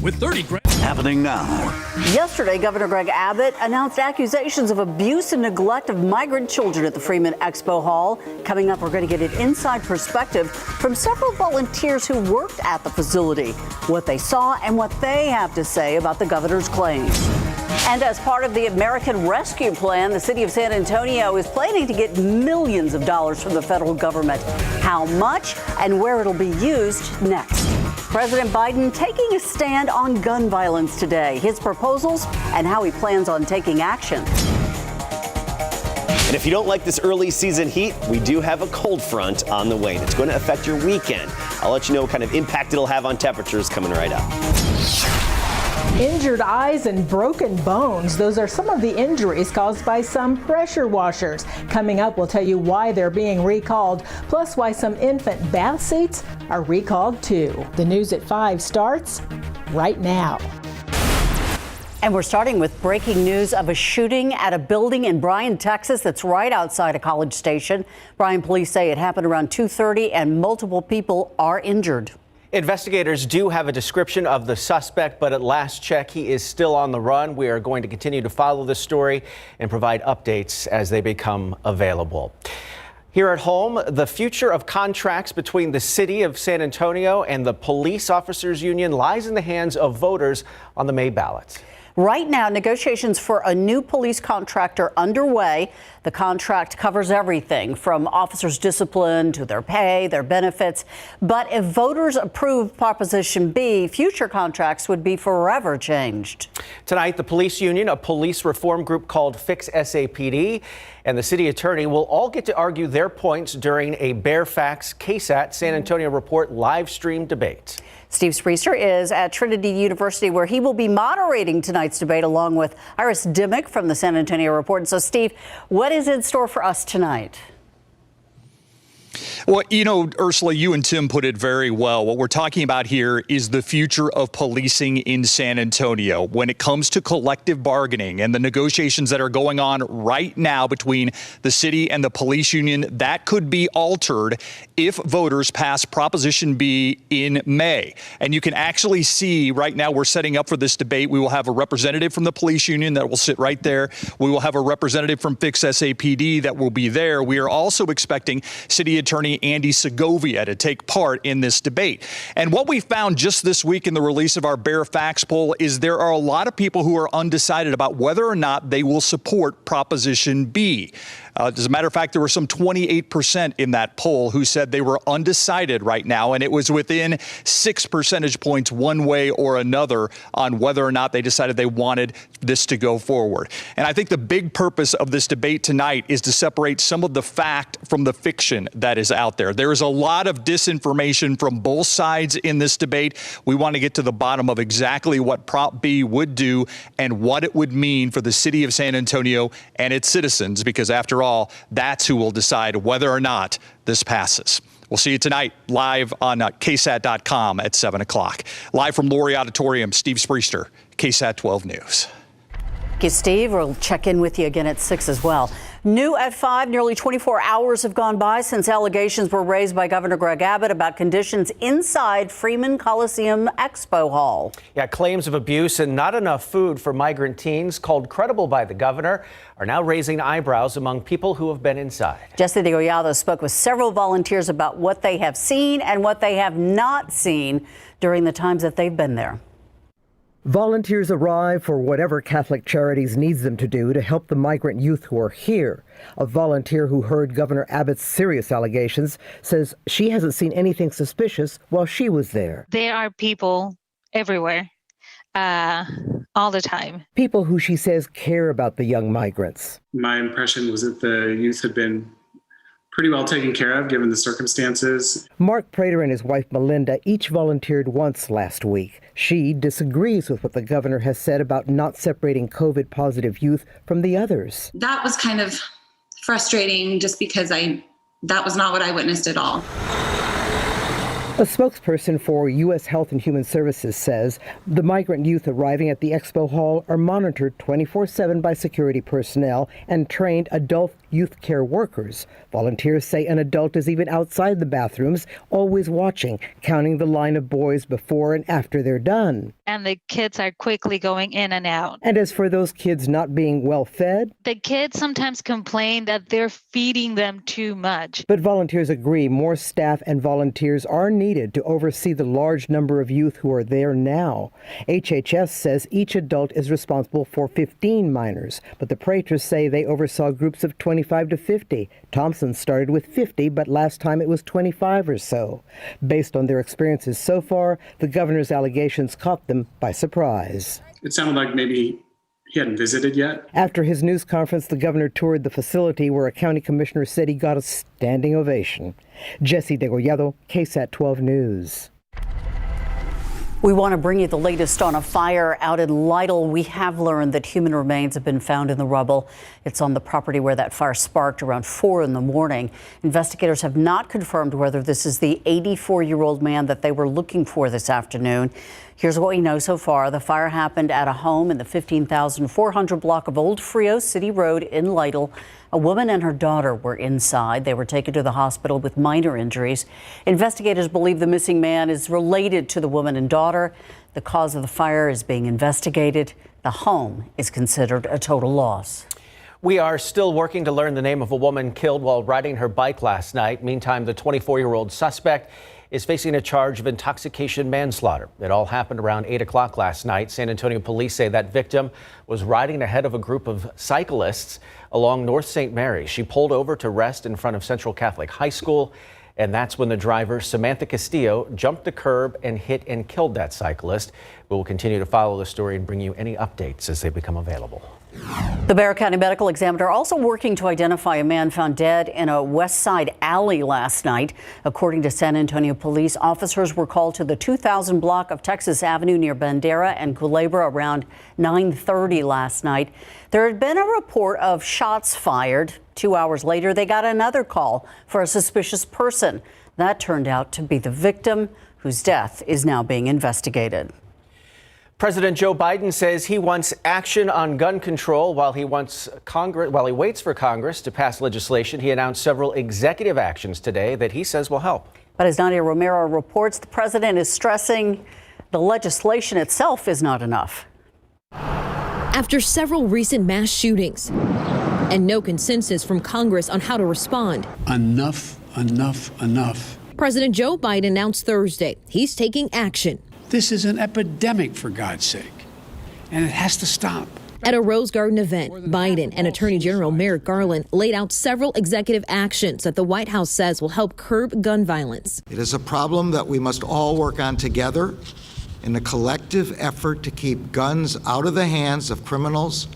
with 30 grand. Happening now. Yesterday, Governor Greg Abbott announced accusations of abuse and neglect of migrant children at the Freeman Expo Hall. Coming up, we're going to get an inside perspective from several volunteers who worked at the facility, what they saw and what they have to say about the governor's claims. And as part of the American Rescue Plan, the city of San Antonio is planning to get millions of dollars from the federal government. How much and where it'll be used next. President Biden taking a stand on gun violence today, his proposals and how he plans on taking action. And if you don't like this early season heat, we do have a cold front on the way, and it's going to affect your weekend. I'll let you know what kind of impact it'll have on temperatures coming right up. Injured eyes and broken bones. Those are some of the injuries caused by some pressure washers. Coming up, we'll tell you why they're being recalled, plus why some infant bath seats are recalled too. The news at 5 starts right now. And we're starting with breaking news of a shooting at a building in Bryan, Texas that's right outside a College Station. Bryan police say it happened around 2:30 and multiple people are injured. Investigators do have a description of the suspect, but at last check, he is still on the run. We are going to continue to follow this story and provide updates as they become available. Here at home, the future of contracts between the city of San Antonio and the Police Officers Union lies in the hands of voters on the May ballot. Right now, negotiations for a new police contract are underway. The contract covers everything from officers' discipline to their pay, their benefits. But if voters approve Proposition B, future contracts would be forever changed. Tonight, the police union, a police reform group called Fix SAPD, and the city attorney will all get to argue their points during a bare facts KSAT San Antonio Report live stream debate. Steve Spriester is at Trinity University, where he will be moderating tonight's debate along with Iris Dimmick from the San Antonio Report. And so, Steve, what is in store for us tonight? Well, you know, Ursula, you and Tim put it very well. What we're talking about here is the future of policing in San Antonio. When it comes to collective bargaining and the negotiations that are going on right now between the city and the police union, that could be altered if voters pass Proposition B in May. And you can actually see right now we're setting up for this debate. We will have a representative from the police union that will sit right there. We will have a representative from Fix SAPD that will be there. We are also expecting City Attorney Andy Segovia to take part in this debate. And what we found just this week in the release of our Bare Facts poll is there are a lot of people who are undecided about whether or not they will support Proposition B. As a matter of fact, there were some 28% in that poll who said they were undecided right now, and it was within 6 percentage points one way or another on whether or not they decided they wanted this to go forward. And I think the big purpose of this debate tonight is to separate some of the fact from the fiction that is out there. There is a lot of disinformation from both sides in this debate. We want to get to the bottom of exactly what Prop B would do and what it would mean for the city of San Antonio and its citizens, because after all, that's who will decide whether or not this passes. We'll see you tonight live on KSAT.com at 7 o'clock. Live from Laurie Auditorium, Steve Spriester, KSAT 12 News. Okay, Steve, we'll check in with you again at 6 as well. New at 5, nearly 24 hours have gone by since allegations were raised by Governor Greg Abbott about conditions inside Freeman Coliseum Expo Hall. Yeah, claims of abuse and not enough food for migrant teens, called credible by the governor, are now raising eyebrows among people who have been inside. Jesse Degollado spoke with several volunteers about what they have seen and what they have not seen during the times that they've been there. Volunteers arrive for whatever Catholic Charities needs them to do to help the migrant youth who are here. A volunteer who heard Governor Abbott's serious allegations says she hasn't seen anything suspicious while she was there. There are people everywhere, all the time. People who she says care about the young migrants. My impression was that the youth had been pretty well taken care of given the circumstances. Mark Prater and his wife Melinda each volunteered once last week. She disagrees with what the governor has said about not separating COVID-positive youth from the others. That was kind of frustrating just because that was not what I witnessed at all. A spokesperson for U.S. Health and Human Services says the migrant youth arriving at the expo hall are monitored 24/7 by security personnel and trained adult youth care workers. Volunteers say an adult is even outside the bathrooms, always watching, counting the line of boys before and after they're done. And the kids are quickly going in and out. And as for those kids not being well fed, The kids sometimes complain that they're feeding them too much. but volunteers agree more staff and volunteers are needed to oversee the large number of youth who are there now. HHS says each adult is responsible for 15 minors, but the Praters say they oversaw groups of 25 to 50. Thompson started with 50, but last time it was 25 or so. Based on their experiences so far, the governor's allegations caught them by surprise. It sounded like maybe he hadn't visited yet. After his news conference, the governor toured the facility where a county commissioner said he got a standing ovation. Jesse Degollado, KSAT 12 News. We want to bring you the latest on a fire out in Lytle. We have learned that human remains have been found in the rubble. It's on the property where that fire sparked around 4 in the morning. Investigators have not confirmed whether this is the 84-year-old man that they were looking for this afternoon. Here's what we know so far. The fire happened at a home in the 15,400 block of Old Frio City Road in Lytle. A woman and her daughter were inside. They were taken to the hospital with minor injuries. Investigators believe the missing man is related to the woman and daughter. The cause of the fire is being investigated. The home is considered a total loss. We are still working to learn the name of a woman killed while riding her bike last night. Meantime, the 24-year-old suspect is facing a charge of intoxication manslaughter. It all happened around 8 o'clock last night. San Antonio police say that victim was riding ahead of a group of cyclists along North St. Mary. She pulled over to rest in front of Central Catholic High School, and that's when the driver, Samantha Castillo, jumped the curb and hit and killed that cyclist. We will continue to follow the story and bring you any updates as they become available. The Bexar County Medical Examiner also working to identify a man found dead in a West Side alley last night. According to San Antonio police, officers were called to the 2000 block of Texas Avenue near Bandera and Culebra around 9:30 last night. There had been a report of shots fired. 2 hours later, they got another call for a suspicious person. That turned out to be the victim, whose death is now being investigated. President Joe Biden says he wants action on gun control while he waits for Congress to pass legislation. He announced several executive actions today that he says will help. But as Nadia Romero reports, the president is stressing the legislation itself is not enough. After several recent mass shootings and no consensus from Congress on how to respond. Enough, enough, enough. President Joe Biden announced Thursday he's taking action. This is an epidemic, for God's sake, and it has to stop. At a Rose Garden event, Biden and Attorney General Merrick Garland laid out several executive actions that the White House says will help curb gun violence. It is a problem that we must all work on together in a collective effort to keep guns out of the hands of criminals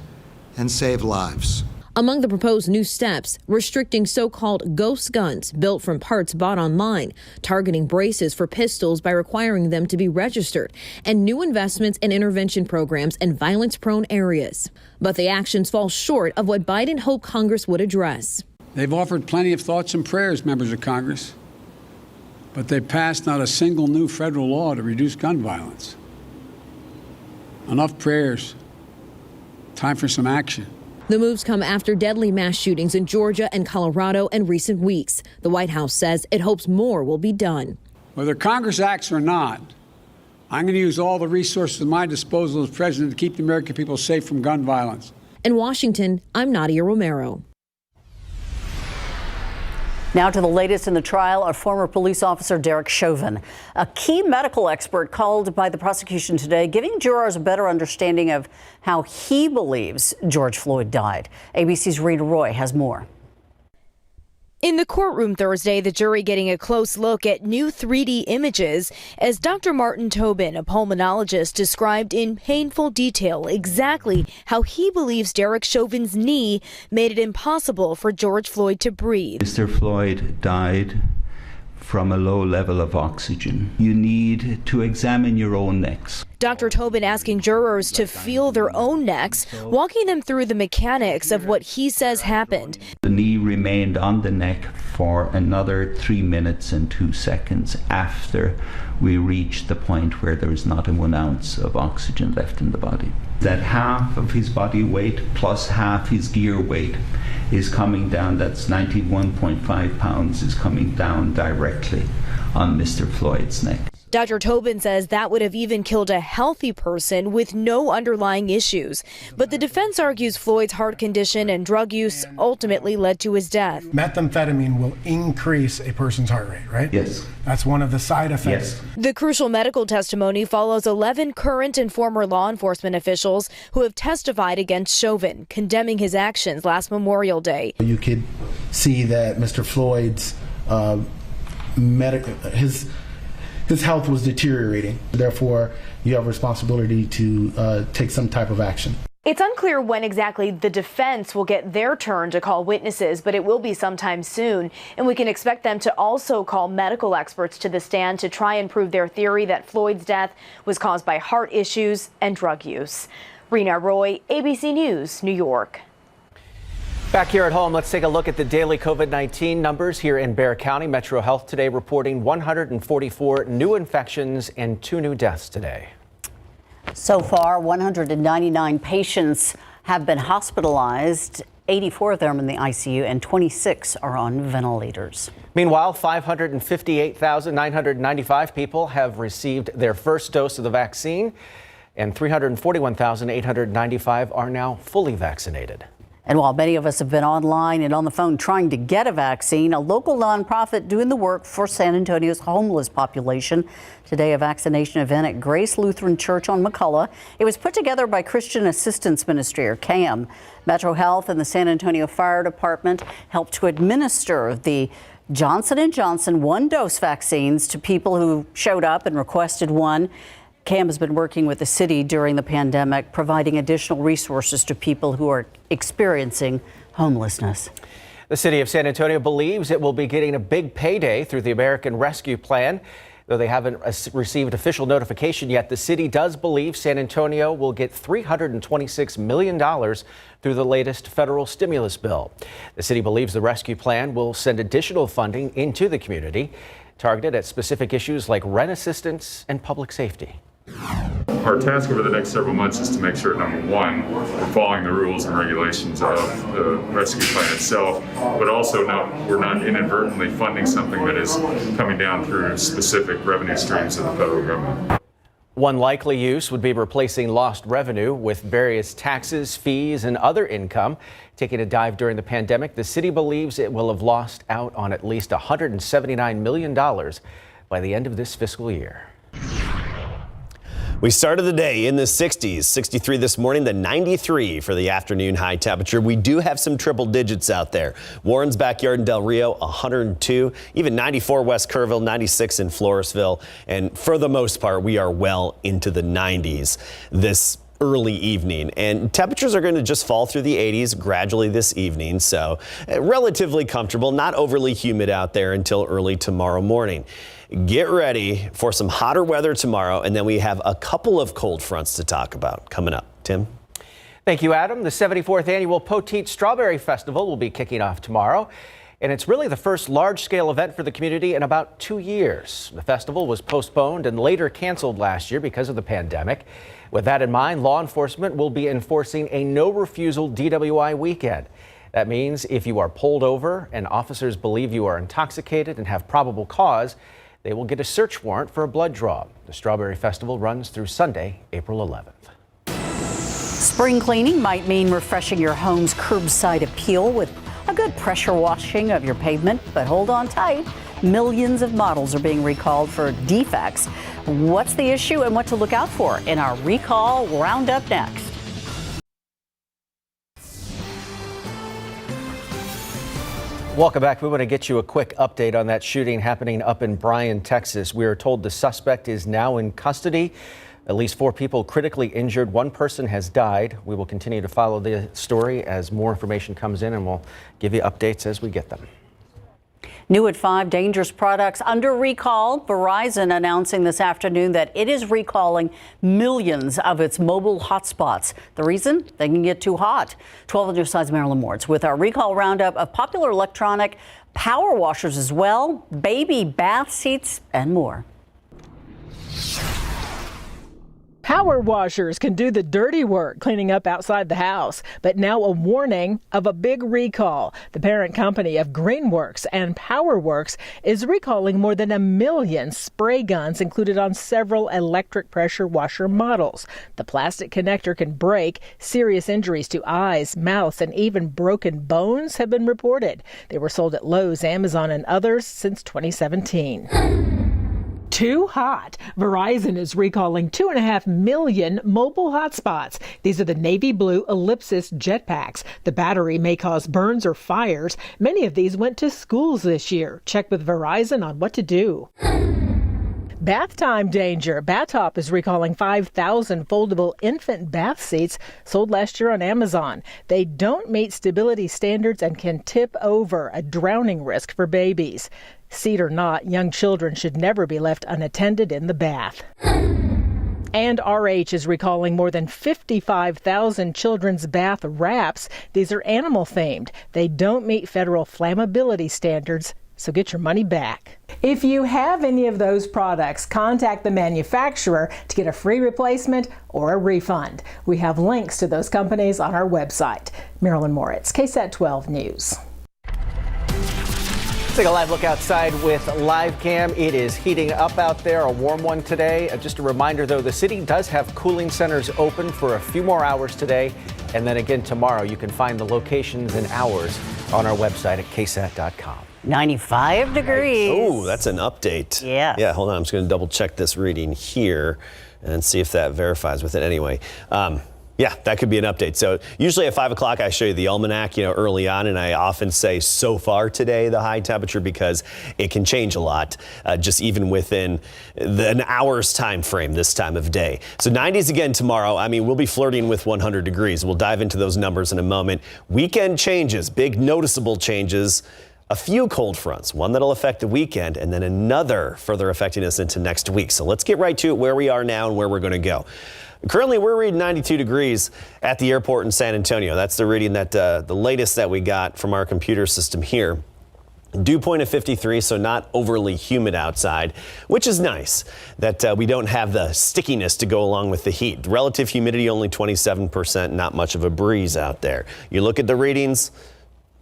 and save lives. Among the proposed new steps, restricting so-called ghost guns built from parts bought online, targeting braces for pistols by requiring them to be registered, and new investments in intervention programs in violence-prone areas. But the actions fall short of what Biden hoped Congress would address. They've offered plenty of thoughts and prayers, members of Congress, but they passed not a single new federal law to reduce gun violence. Enough prayers. Time for some action. The moves come after deadly mass shootings in Georgia and Colorado in recent weeks. The White House says it hopes more will be done. Whether Congress acts or not, I'm going to use all the resources at my disposal as president to keep the American people safe from gun violence. In Washington, I'm Nadia Romero. Now to the latest in the trial of former police officer Derek Chauvin, a key medical expert called by the prosecution today, giving jurors a better understanding of how he believes George Floyd died. ABC's Rita Roy has more. In the courtroom Thursday, the jury getting a close look at new 3D images as Dr. Martin Tobin, a pulmonologist, described in painful detail exactly how he believes Derek Chauvin's knee made it impossible for George Floyd to breathe. Mr. Floyd died from a low level of oxygen. You need to examine your own necks. Dr. Tobin asking jurors to feel their own necks, walking them through the mechanics of what he says happened. The knee remained on the neck for another 3 minutes and 2 seconds after we reached the point where there is not 1 ounce of oxygen left in the body. That half of his body weight plus half his gear weight is coming down, that's 91.5 pounds, is coming down directly on Mr. Floyd's neck. Dr. Tobin says that would have even killed a healthy person with no underlying issues. But the defense argues Floyd's heart condition and drug use ultimately led to his death. Methamphetamine will increase a person's heart rate, right? Yes. That's one of the side effects. Yes. The crucial medical testimony follows 11 current and former law enforcement officials who have testified against Chauvin, condemning his actions last Memorial Day. You could see that Mr. Floyd's his health was deteriorating. Therefore, you have a responsibility to take some type of action. It's unclear when exactly the defense will get their turn to call witnesses, but it will be sometime soon. And we can expect them to also call medical experts to the stand to try and prove their theory that Floyd's death was caused by heart issues and drug use. Rena Roy, ABC News, New York. Back here at home, let's take a look at the daily COVID-19 numbers here in Bexar County. Metro Health today reporting 144 new infections and 2 new deaths today. So far, 199 patients have been hospitalized, 84 of them in the ICU, and 26 are on ventilators. Meanwhile, 558,995 people have received their first dose of the vaccine, and 341,895 are now fully vaccinated. And while many of us have been online and on the phone trying to get a vaccine, a local nonprofit doing the work for San Antonio's homeless population. Today, a vaccination event at Grace Lutheran Church on McCullough. It was put together by Christian Assistance Ministry, or CAM. Metro Health and the San Antonio Fire Department helped to administer the Johnson & Johnson 1-dose vaccines to people who showed up and requested one. CAM has been working with the city during the pandemic, providing additional resources to people who are experiencing homelessness. The city of San Antonio believes it will be getting a big payday through the American Rescue Plan. Though they haven't received official notification yet, the city does believe San Antonio will get $326 million through the latest federal stimulus bill. The city believes the rescue plan will send additional funding into the community, targeted at specific issues like rent assistance and public safety. Our task over the next several months is to make sure, number one, we're following the rules and regulations of the rescue plan itself, but also we're not inadvertently funding something that is coming down through specific revenue streams of the federal government. One likely use would be replacing lost revenue with various taxes, fees, and other income. Taking a dive during the pandemic, the city believes it will have lost out on at least $179 million by the end of this fiscal year. We started the day in the 60s, 63 this morning, the 93 for the afternoon high temperature. We do have some triple digits out there. Warren's backyard in Del Rio, 102, even 94 West Kerrville, 96 in Floresville. And for the most part, we are well into the 90s this early evening, and temperatures are going to just fall through the 80s gradually this evening. So relatively comfortable, not overly humid out there until early tomorrow morning. Get ready for some hotter weather tomorrow, and then we have a couple of cold fronts to talk about coming up. Tim? Thank you, Adam. The 74th annual Poteet Strawberry Festival will be kicking off tomorrow, and it's really the first large-scale event for the community in about 2 years. The festival was postponed and later canceled last year because of the pandemic. With that in mind, law enforcement will be enforcing a no-refusal DWI weekend. That means if you are pulled over and officers believe you are intoxicated and have probable cause, they will get a search warrant for a blood draw. The Strawberry Festival runs through Sunday, April 11th. Spring cleaning might mean refreshing your home's curbside appeal with a good pressure washing of your pavement, but hold on tight. Millions of models are being recalled for defects. What's the issue and what to look out for in our recall roundup next. Welcome back. We want to get you a quick update on that shooting happening up in Bryan, Texas. We are told the suspect is now in custody. At least 4 people critically injured. 1 person has died. We will continue to follow the story as more information comes in, and we'll give you updates as we get them. New at 5, dangerous products under recall. Verizon announcing this afternoon that it is recalling millions of its mobile hotspots. The reason? They can get too hot. 12 on your side's Marilyn Moritz with our recall roundup of popular electronic power washers as well, baby bath seats, and more. Power washers can do the dirty work cleaning up outside the house, but now a warning of a big recall. The parent company of Greenworks and PowerWorks is recalling more than 1 million spray guns included on several electric pressure washer models. The plastic connector can break. Serious injuries to eyes, mouths, and even broken bones have been reported. They were sold at Lowe's, Amazon, and others since 2017. Too hot. Verizon is recalling 2.5 million mobile hotspots. These are the navy blue Ellipsis Jetpacks. The battery may cause burns or fires. Many of these went to schools this year. Check with Verizon on what to do. Bath time danger. Bathtop is recalling 5,000 foldable infant bath seats sold last year on Amazon. They don't meet stability standards and can tip over, a drowning risk for babies. Seat or not, young children should never be left unattended in the bath. And RH is recalling more than 55,000 children's bath wraps. These are animal themed. They don't meet federal flammability standards, so get your money back. If you have any of those products, contact the manufacturer to get a free replacement or a refund. We have links to those companies on our website. Marilyn Moritz, KSAT 12 News. Take a live look outside with live cam. It is heating up out there, a warm one today. Just a reminder, though, the city does have cooling centers open for a few more hours today. And then again tomorrow. You can find the locations and hours on our website at KSAT.com. 95 degrees. Oh, that's an update. Yeah. Yeah, hold on. I'm just going to double check this reading here and see if that verifies with it anyway. Yeah, that could be an update. So usually at 5 o'clock, I show you the almanac, early on, and I often say so far today, the high temperature, because it can change a lot, just even within an hour's time frame this time of day. So 90s again tomorrow. I mean, we'll be flirting with 100 degrees. We'll dive into those numbers in a moment. Weekend changes, big noticeable changes. A few cold fronts, one that'll affect the weekend, and then another further affecting us into next week. So let's get right to it, where we are now and where we're going to go. Currently, we're reading 92 degrees at the airport in San Antonio. That's the reading that the latest that we got from our computer system here. Dew point of 53, so not overly humid outside, which is nice that we don't have the stickiness to go along with the heat. Relative humidity only 27%, not much of a breeze out there. You look at the readings.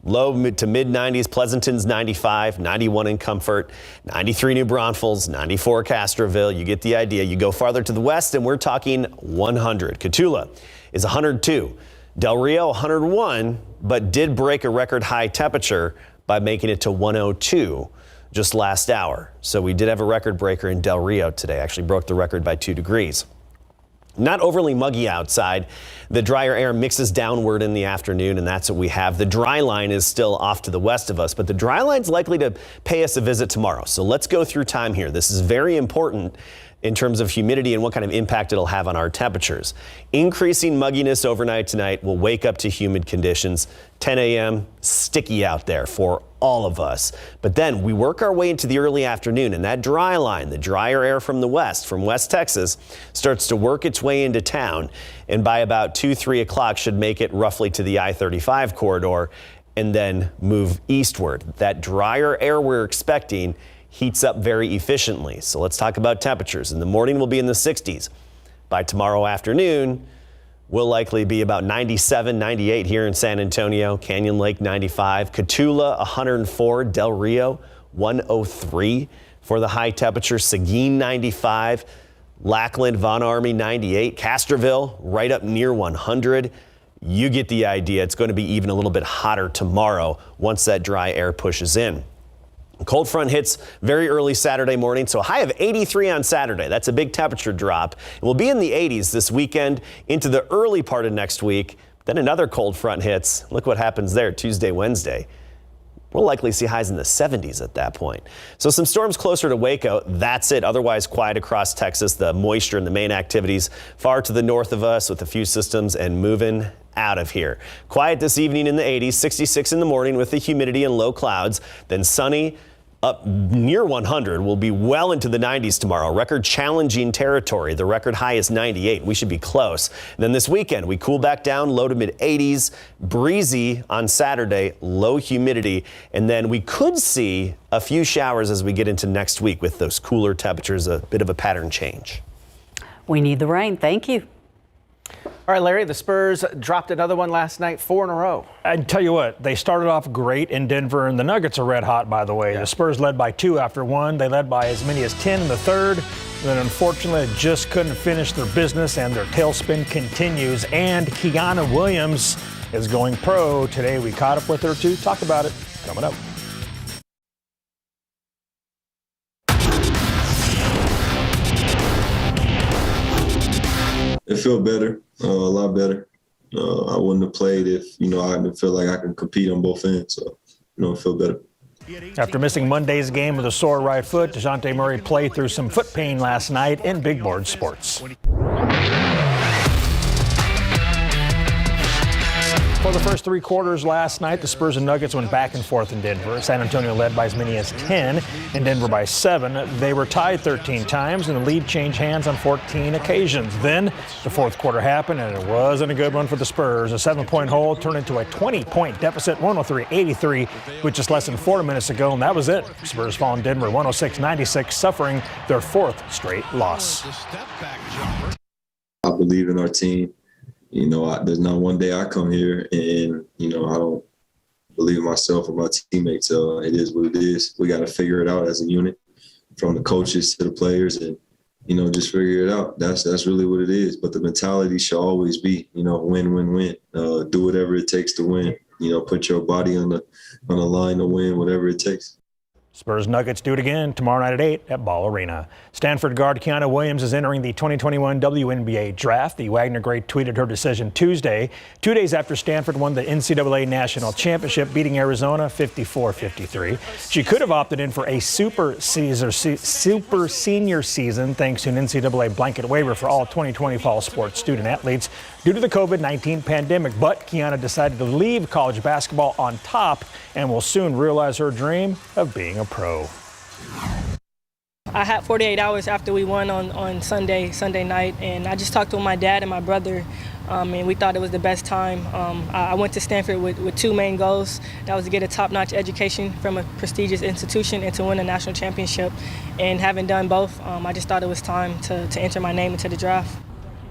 Low to mid 90s, Pleasanton's 95, 91 in Comfort, 93 New Braunfels, 94 Castroville. You get the idea. You go farther to the west and we're talking 100. Cotulla is 102. Del Rio 101, but did break a record high temperature by making it to 102 just last hour. So we did have a record breaker in Del Rio today. Actually broke the record by 2 degrees. Not overly muggy outside. The drier air mixes downward in the afternoon, and that's what we have. The dry line is still off to the west of us, but the dry line's likely to pay us a visit tomorrow. So let's go through time here. This is very important in terms of humidity and what kind of impact it'll have on our temperatures. Increasing mugginess overnight tonight will wake up to humid conditions. 10 a.m., sticky out there for all of us. But then we work our way into the early afternoon, and that dry line, the drier air from the west, from West Texas, starts to work its way into town. And by about 2, 3 o'clock should make it roughly to the I-35 corridor and then move eastward. That drier air we're expecting heats up very efficiently. So let's talk about temperatures. In the morning, we'll be in the 60s. By tomorrow afternoon, we'll likely be about 97, 98 here in San Antonio. Canyon Lake 95, Cotulla 104, Del Rio 103 for the high temperature, Seguin 95, Lackland, Von Army 98, Castroville right up near 100. You get the idea. It's going to be even a little bit hotter tomorrow once that dry air pushes in. Cold front hits very early Saturday morning, so a high of 83 on Saturday. That's a big temperature drop. We'll be in the 80s this weekend into the early part of next week. Then another cold front hits. Look what happens there Tuesday, Wednesday. We'll likely see highs in the 70s at that point. So some storms closer to Waco. That's it. Otherwise quiet across Texas. The moisture and the main activities far to the north of us with a few systems and moving out of here. Quiet this evening in the 80s, 66 in the morning with the humidity and low clouds. Then sunny up near 100. We'll be well into the 90s tomorrow. Record challenging territory. The record high is 98. We should be close. And then this weekend, we cool back down, low to mid 80s, breezy on Saturday, low humidity. And then we could see a few showers as we get into next week with those cooler temperatures, a bit of a pattern change. We need the rain. Thank you. All right, Larry, the Spurs dropped another one last night, 4 in a row. I tell you what, they started off great in Denver, and the Nuggets are red hot, by the way. Yeah. The Spurs led by 2 after 1. They led by as many as 10 in the third. And then, unfortunately, just couldn't finish their business, and their tailspin continues. And Kiana Williams is going pro. Today, we caught up with her to talk about it. Coming up. It felt better, a lot better. I wouldn't have played if, I didn't feel like I can compete on both ends. So, it felt better. After missing Monday's game with a sore right foot, DeJounte Murray played through some foot pain last night in big board sports. For the first 3 quarters last night, the Spurs and Nuggets went back and forth in Denver. San Antonio led by as many as 10 and Denver by 7. They were tied 13 times and the lead changed hands on 14 occasions. Then the fourth quarter happened and it wasn't a good one for the Spurs. A 7-point hole turned into a 20-point deficit, 103-83, with just less than 4 minutes ago, and that was it. Spurs fall in Denver 106-96, suffering their 4th straight loss. I believe in our team. There's not one day I come here and, I don't believe in myself or my teammates. So it is what it is. We got to figure it out as a unit, from the coaches to the players, and, just figure it out. That's really what it is. But the mentality should always be, win, win, win. Do whatever it takes to win. Put your body on the line to win, whatever it takes. Spurs Nuggets do it again tomorrow night at 8 at Ball Arena. Stanford guard Kiana Williams is entering the 2021 WNBA draft. The Wagner great tweeted her decision Tuesday, 2 days after Stanford won the NCAA National Championship, beating Arizona 54-53. She could have opted in for a super senior season thanks to an NCAA blanket waiver for all 2020 fall sports student athletes due to the COVID-19 pandemic. But Kiana decided to leave college basketball on top and will soon realize her dream of being a pro. I had 48 hours after we won on Sunday night, and I just talked to my dad and my brother, and we thought it was the best time. I went to Stanford with 2 main goals. That was to get a top-notch education from a prestigious institution and to win a national championship. And having done both, I just thought it was time to enter my name into the draft.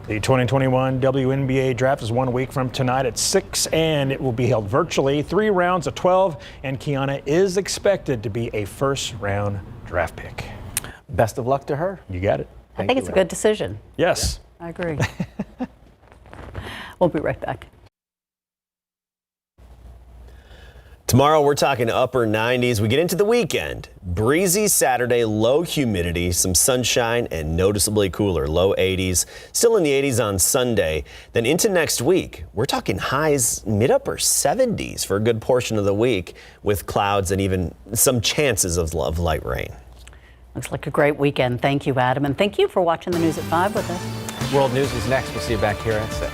The 2021 WNBA draft is 1 week from tonight at 6, and it will be held virtually, 3 rounds of 12, and Kiana is expected to be a first-round draft pick. Best of luck to her. You got it. I think it's a good decision. Yes. Yeah, I agree. We'll be right back. Tomorrow, we're talking upper 90s. We get into the weekend. Breezy Saturday, low humidity, some sunshine, and noticeably cooler, low 80s. Still in the 80s on Sunday. Then into next week, we're talking highs mid-upper 70s for a good portion of the week, with clouds and even some chances of light rain. Looks like a great weekend. Thank you, Adam. And thank you for watching the News at 5 with us. World News is next. We'll see you back here at 6.